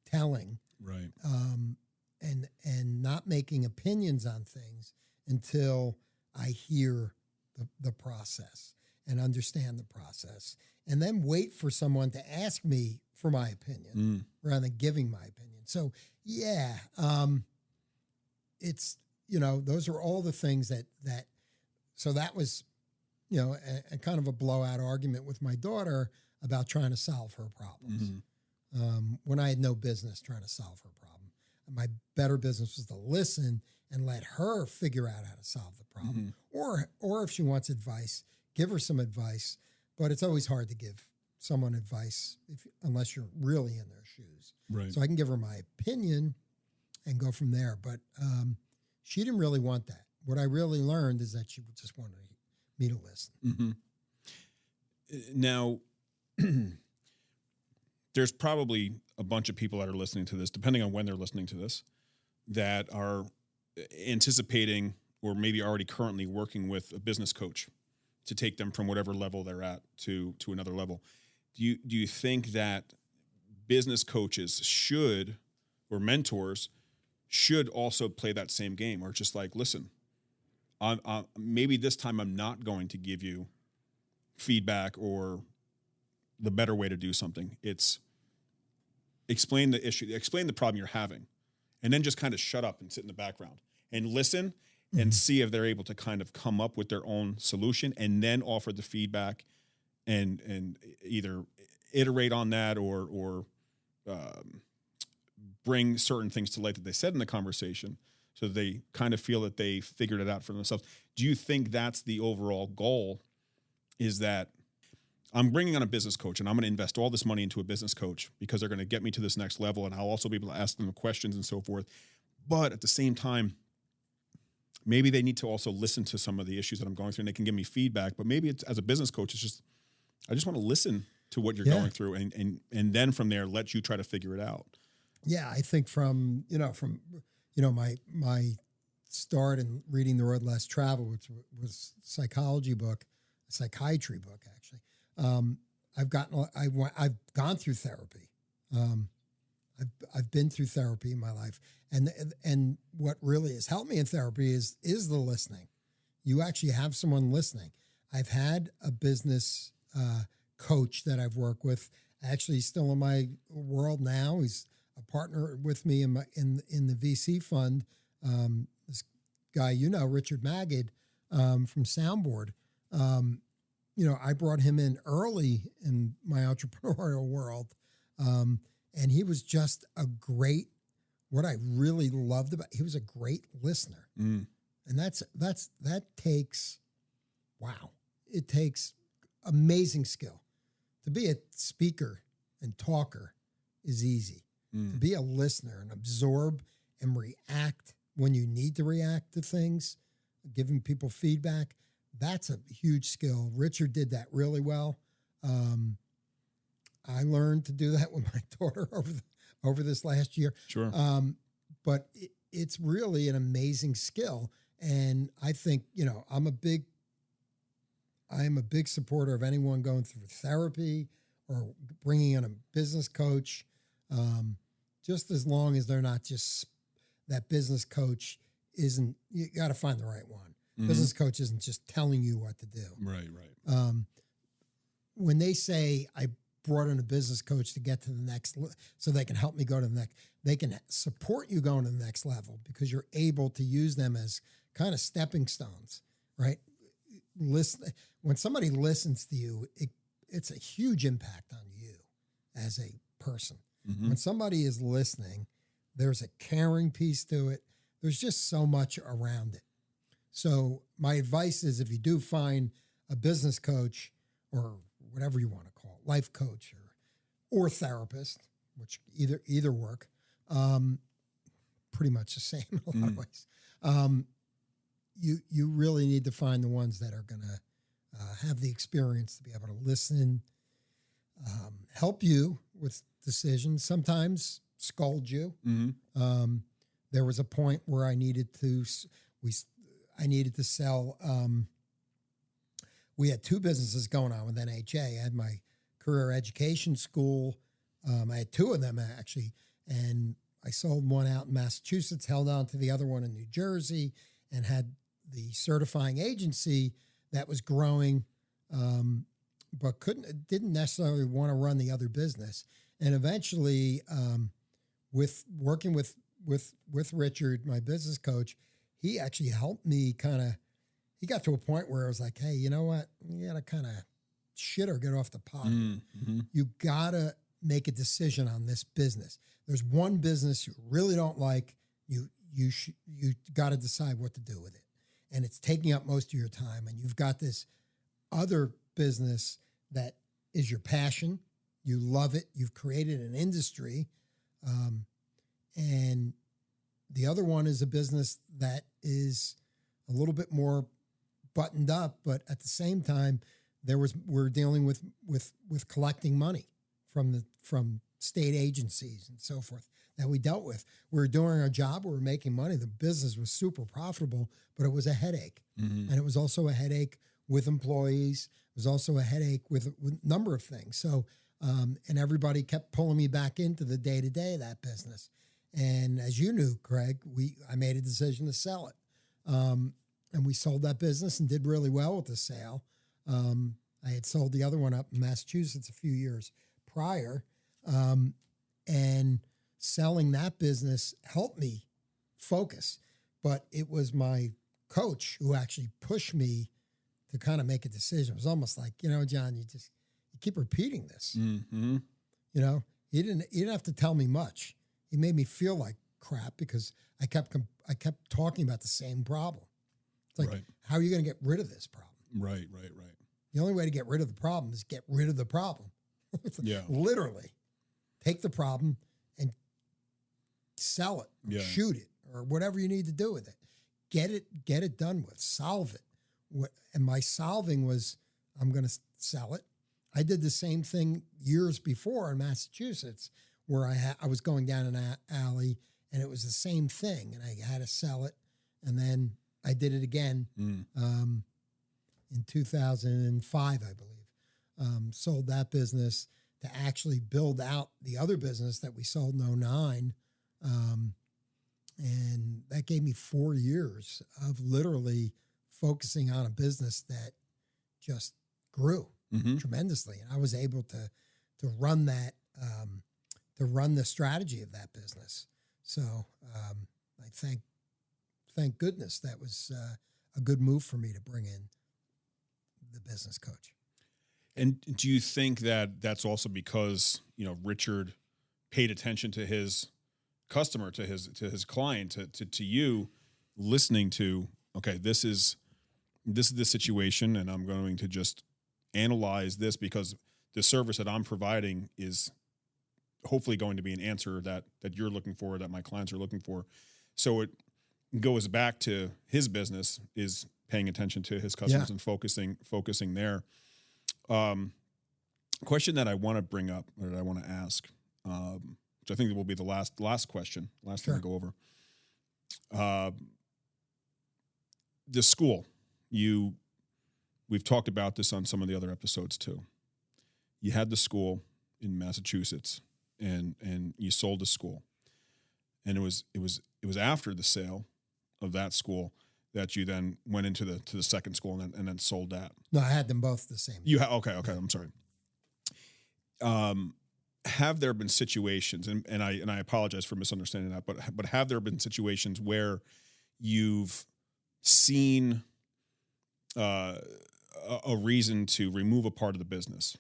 telling. Right. And not making opinions on things until I hear the process and understand the process, and then wait for someone to ask me for my opinion rather than giving my opinion. So it's, those are all the things so that was, a kind of a blowout argument with my daughter about trying to solve her problems. When I had no business trying to solve her problem. My better business was to listen and let her figure out how to solve the problem. Or if she wants advice, give her some advice. But it's always hard to give someone advice unless you're really in their shoes. Right. So I can give her my opinion and go from there. But she didn't really want that. What I really learned is that she just wanted me to listen. Now, there's probably a bunch of people that are listening to this, depending on when they're listening to this, that are anticipating or maybe already currently working with a business coach to take them from whatever level they're at to another level. Do you think that business coaches should, or mentors should also play that same game, or just like, listen, maybe this time I'm not going to give you feedback or the better way to do something. It's explain the issue, explain the problem you're having, and then just kind of shut up and sit in the background and listen and see if they're able to kind of come up with their own solution, and then offer the feedback and either iterate on that or bring certain things to light that they said in the conversation so that they kind of feel that they figured it out for themselves. Do you think that's the overall goal, is that I'm bringing on a business coach and I'm going to invest all this money into a business coach because they're going to get me to this next level, and I'll also be able to ask them questions and so forth. But at the same time, maybe they need to also listen to some of the issues that I'm going through, and they can give me feedback. But maybe it's, as a business coach, it's just, I just want to listen to what you're going through, and then from there, let you try to figure it out. Yeah, I think from my start in reading The Road Less Traveled, which was a psychology book, a psychiatry book actually. I've gone through therapy. I've been through therapy in my life, and what really has helped me in therapy is the listening. You actually have someone listening. I've had a business coach that I've worked with. Actually, he's still in my world now. He's a partner with me in the VC fund. This guy, Richard Magid from Soundboard. I brought him in early in my entrepreneurial world. And he was just what I really loved about, he was a great listener. And that takes, it takes amazing skill. To be a speaker and talker is easy. To be a listener and absorb and react when you need to react to things, giving people feedback, that's a huge skill. Richard did that really well. I learned to do that with my daughter over this last year. Sure. But it's really an amazing skill. And I think, I'm a big supporter of anyone going through therapy or bringing in a business coach, just as long as they're not just, that business coach isn't, you got to find the right one. Business coach isn't just telling you what to do. Right. When they say, I brought in a business coach to get to the next, so they can help me go to the next, they can support you going to the next level because you're able to use them as kind of stepping stones, right? Listen, when somebody listens to you, it's a huge impact on you as a person. When somebody is listening, there's a caring piece to it. There's just so much around it. So my advice is, if you do find a business coach or whatever you want to call it, life coach or therapist, which either work, pretty much the same in a lot of ways. You really need to find the ones that are going to have the experience to be able to listen, help you with decisions, sometimes scold you. There was a point where I needed to sell. We had two businesses going on with NHA. I had my career education school. I had two of them actually, and I sold one out in Massachusetts, held on to the other one in New Jersey, and had the certifying agency that was growing, but didn't necessarily want to run the other business. And eventually, with working with Richard, my business coach, he actually helped me he got to a point where I was like, hey, you know what? You got to kind of shit or get off the pot. You got to make a decision on this business. There's one business you really don't like. You you got to decide what to do with it. And it's taking up most of your time. And you've got this other business that is your passion. You love it. You've created an industry. And the other one is a business that is a little bit more buttoned up, but at the same time, we're dealing with collecting money from state agencies and so forth that we dealt with. We were doing our job. We were making money. The business was super profitable, but it was a headache. Mm-hmm. And it was also a headache with employees. It was also a headache with a number of things. So, and everybody kept pulling me back into the day-to-day of that business. And as you knew, Craig, I made a decision to sell it. And we sold that business and did really well with the sale. I had sold the other one up in Massachusetts a few years prior. And selling that business helped me focus. But it was my coach who actually pushed me to kind of make a decision. It was almost like, Jon, you keep repeating this. Mm-hmm. He didn't have to tell me much. He made me feel like crap because I kept talking about the same problem. It's like, right. How are you going to get rid of this problem? Right. The only way to get rid of the problem is get rid of the problem. Yeah. Literally. Take the problem and sell it, or shoot it, or whatever you need to do with it. Get it done with. Solve it. And my solving was, I'm going to sell it. I did the same thing years before in Massachusetts, where I was going down an alley, and it was the same thing, and I had to sell it. And then I did it again in 2005, I believe. Sold that business to actually build out the other business that we sold in 2009. And that gave me 4 years of literally focusing on a business that just grew tremendously. And I was able to run that, to run the strategy of that business. So I thank goodness that was a good move for me to bring in the business coach. And do you think that that's also because, Richard paid attention to his customer, to his client, to you, listening to, okay, this is the situation, and I'm going to just analyze this because the service that I'm providing is hopefully going to be an answer that you're looking for, that my clients are looking for. So it goes back to his business is paying attention to his customers and focusing there. Question that I want to bring up, or that I want to ask, which I think will be the last question, thing to go over. The school, we've talked about this on some of the other episodes too. You had the school in Massachusetts, and you sold the school, and it was after the sale of that school that you then went into the second school and then sold that. No, I had them both the same. Okay. I'm sorry. Have there been situations, and I apologize for misunderstanding that, but have there been situations where you've seen a reason to remove a part of the business,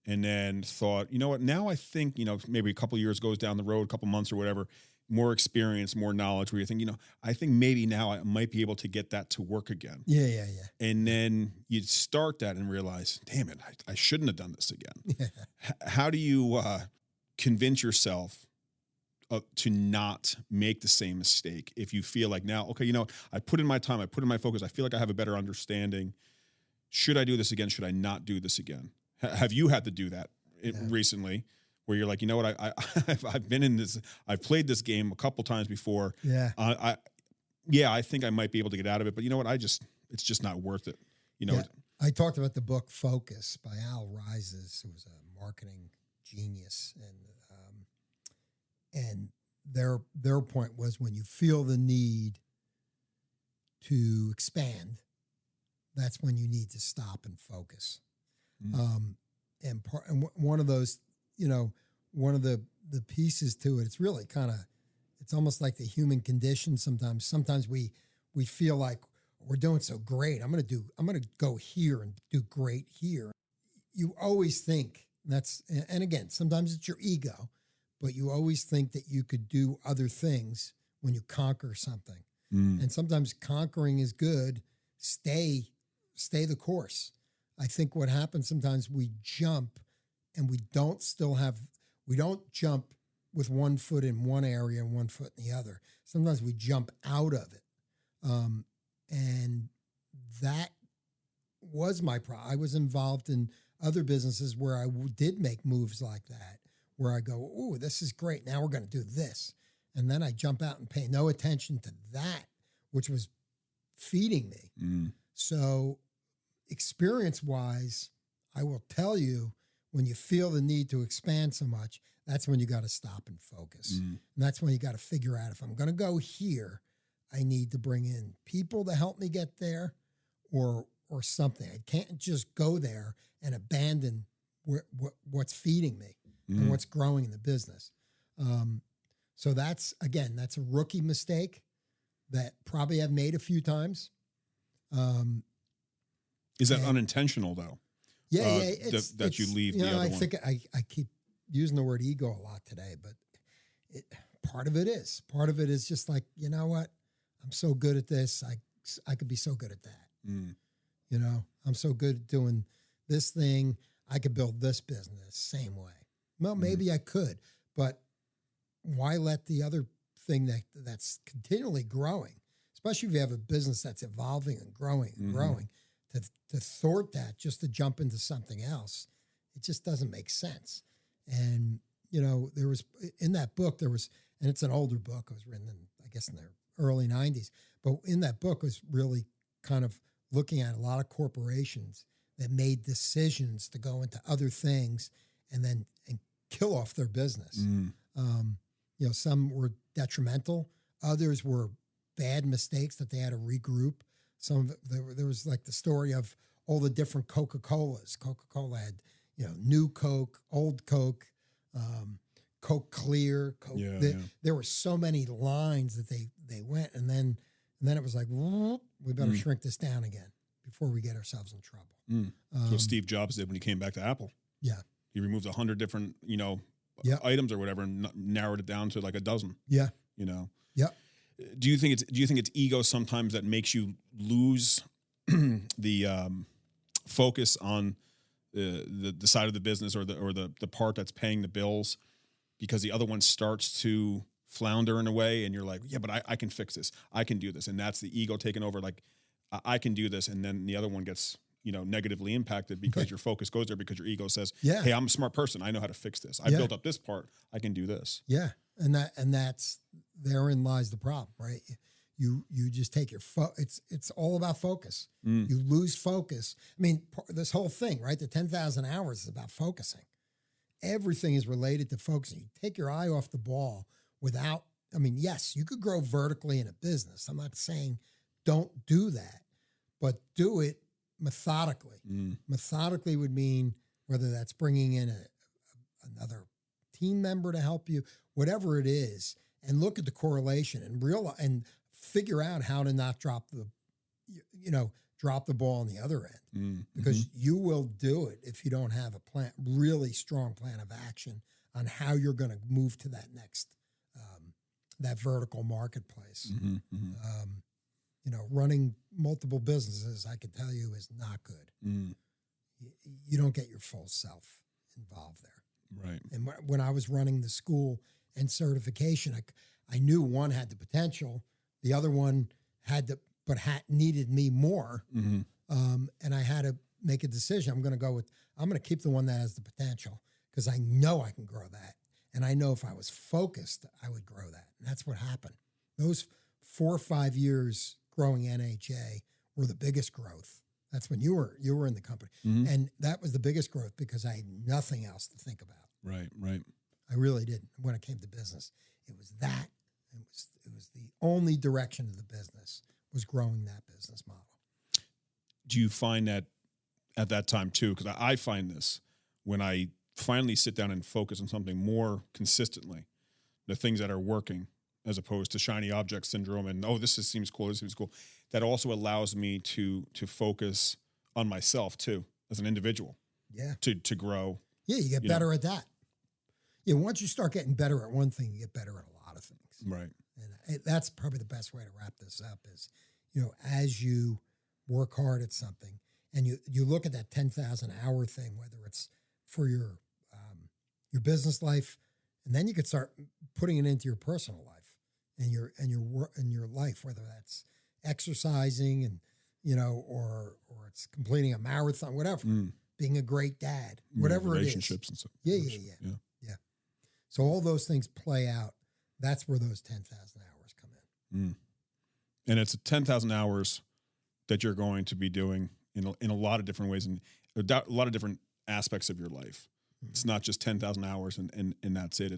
and then thought, you know what, now I think, maybe a couple of years goes down the road, a couple months or whatever, more experience, more knowledge, where you think, I think maybe now I might be able to get that to work again. Yeah. And then you start that and realize, damn it, I shouldn't have done this again. Yeah. How do you convince yourself to not make the same mistake if you feel like now, okay, I put in my time, I put in my focus, I feel like I have a better understanding. Should I do this again? Should I not do this again? Have you had to do that recently? Where you're like, you know what, I've been in this, I've played this game a couple times before. Yeah. I think I might be able to get out of it, but you know what, it's just not worth it. I talked about the book Focus by Al Rises, who was a marketing genius, and their point was, when you feel the need to expand, that's when you need to stop and focus. And one of those, one of the pieces to it, it's really it's almost like the human condition. Sometimes we feel like we're doing so great. I'm going to go here and do great here. You always think and again, sometimes it's your ego, but you always think that you could do other things when you conquer something. Mm. And sometimes conquering is good. Stay the course. I think what happens sometimes we jump and we don't jump with one foot in one area and one foot in the other. Sometimes we jump out of it. And that was my problem. I was involved in other businesses where I did make moves like that, where I go, "Oh, this is great. Now we're going to do this." And then I jump out and pay no attention to that, which was feeding me. Mm. So experience-wise, I will tell you, when you feel the need to expand so much, that's when you got to stop and focus. Mm. And that's when you got to figure out, if I'm going to go here, I need to bring in people to help me get there or something. I can't just go there and abandon what's feeding me and what's growing in the business. So that's a rookie mistake that probably I've made a few times. Is that unintentional though? Yeah, that you leave the other one. I think I keep using the word ego a lot today, but part of it is just like, you know what? I'm so good at this. I could be so good at that. Mm. You know, I'm so good at doing this thing. I could build this business same way. Well, maybe I could, but why let the other thing that's continually growing, especially if you have a business that's evolving and growing and growing, to thwart that just to jump into something else, it just doesn't make sense. And, you know, there was, in that book, and it's an older book, it was written in, I guess, in the early 90s, but in that book was really kind of looking at a lot of corporations that made decisions to go into other things and kill off their business. You know, some were detrimental, others were bad mistakes that they had to regroup. Some of it, there was like the story of all the different Coca-Colas. Coca-Cola had, you know, new Coke, old Coke, Coke Clear, Coke. There were so many lines that they went, and then it was like, we better shrink this down again before we get ourselves in trouble. So Steve Jobs did when he came back to Apple. Yeah, he removed 100 different, items or whatever, and narrowed it down to like a dozen. Yeah, you know. Yeah. Do you think it's ego sometimes that makes you lose the focus on the side of the business or the part that's paying the bills, because the other one starts to flounder in a way, and you're like, yeah, but I can fix this, I can do this, and that's the ego taking over. Like, I can do this, and then the other one gets negatively impacted because your focus goes there, because your ego says, hey, I'm a smart person, I know how to fix this, I built up this part, I can do this. Yeah, and that's therein lies the problem, right? You just take your it's all about focus. You lose focus. I mean, this whole thing, right? The 10,000 hours is about focusing. Everything is related to focusing. You take your eye off the ball without, I mean, yes, you could grow vertically in a business. I'm not saying don't do that, but do it methodically. Methodically would mean whether that's bringing in another team member to help you, whatever it is, and look at the correlation and figure out how to not drop the ball on the other end, because you will do it if you don't have a really strong plan of action on how you're going to move to that next, that vertical marketplace. Running multiple businesses, I can tell you, is not good. You don't get your full self involved there. Right. And when I was running the school and certification, I knew one had the potential, the other one needed me more. And I had to make a decision. I'm going to keep the one that has the potential, because I know I can grow that. And I know if I was focused, I would grow that. And that's what happened. Those 4 or 5 years growing NHA were the biggest growth. That's when you were in the company. And that was the biggest growth because I had nothing else to think about. Right. I really didn't. When it came to business, it was that. It was the only direction of the business was growing that business model. Do you find that at that time too? Because I find this when I finally sit down and focus on something more consistently, the things that are working, as opposed to shiny object syndrome and, seems cool, that also allows me to focus on myself too, as an individual. Yeah. To grow. Yeah, you get better at that. Yeah, once you start getting better at one thing, you get better at a lot of things. Right. And that's probably the best way to wrap this up is, as you work hard at something and you look at that 10,000 hour thing, whether it's for your business life, and then you could start putting it into your personal life and your life, whether that's exercising and, or it's completing a marathon, whatever, being a great dad, whatever relationships it is. and stuff. Yeah. So all those things play out. That's where those 10,000 hours come in. And it's 10,000 hours that you're going to be doing in a lot of different ways and a lot of different aspects of your life. It's not just 10,000 hours and that's it.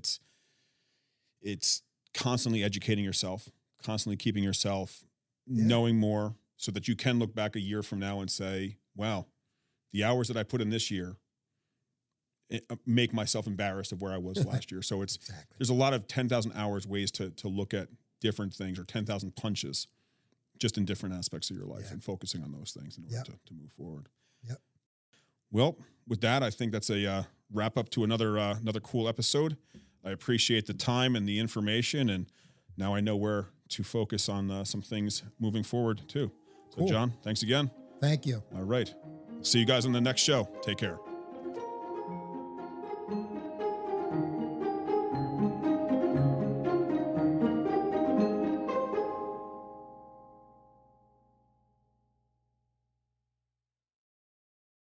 It's constantly educating yourself, constantly keeping yourself knowing more so that you can look back a year from now and say, wow, the hours that I put in this year make myself embarrassed of where I was last year. So there's a lot of 10,000 hours ways to look at different things, or 10,000 punches just in different aspects of your life and focusing on those things in order to move forward. Yep. Well, with that, I think that's a wrap up to another cool episode. I appreciate the time and the information, and now I know where to focus on some things moving forward too. So, cool. Jon, thanks again. Thank you. All right. See you guys on the next show. Take care.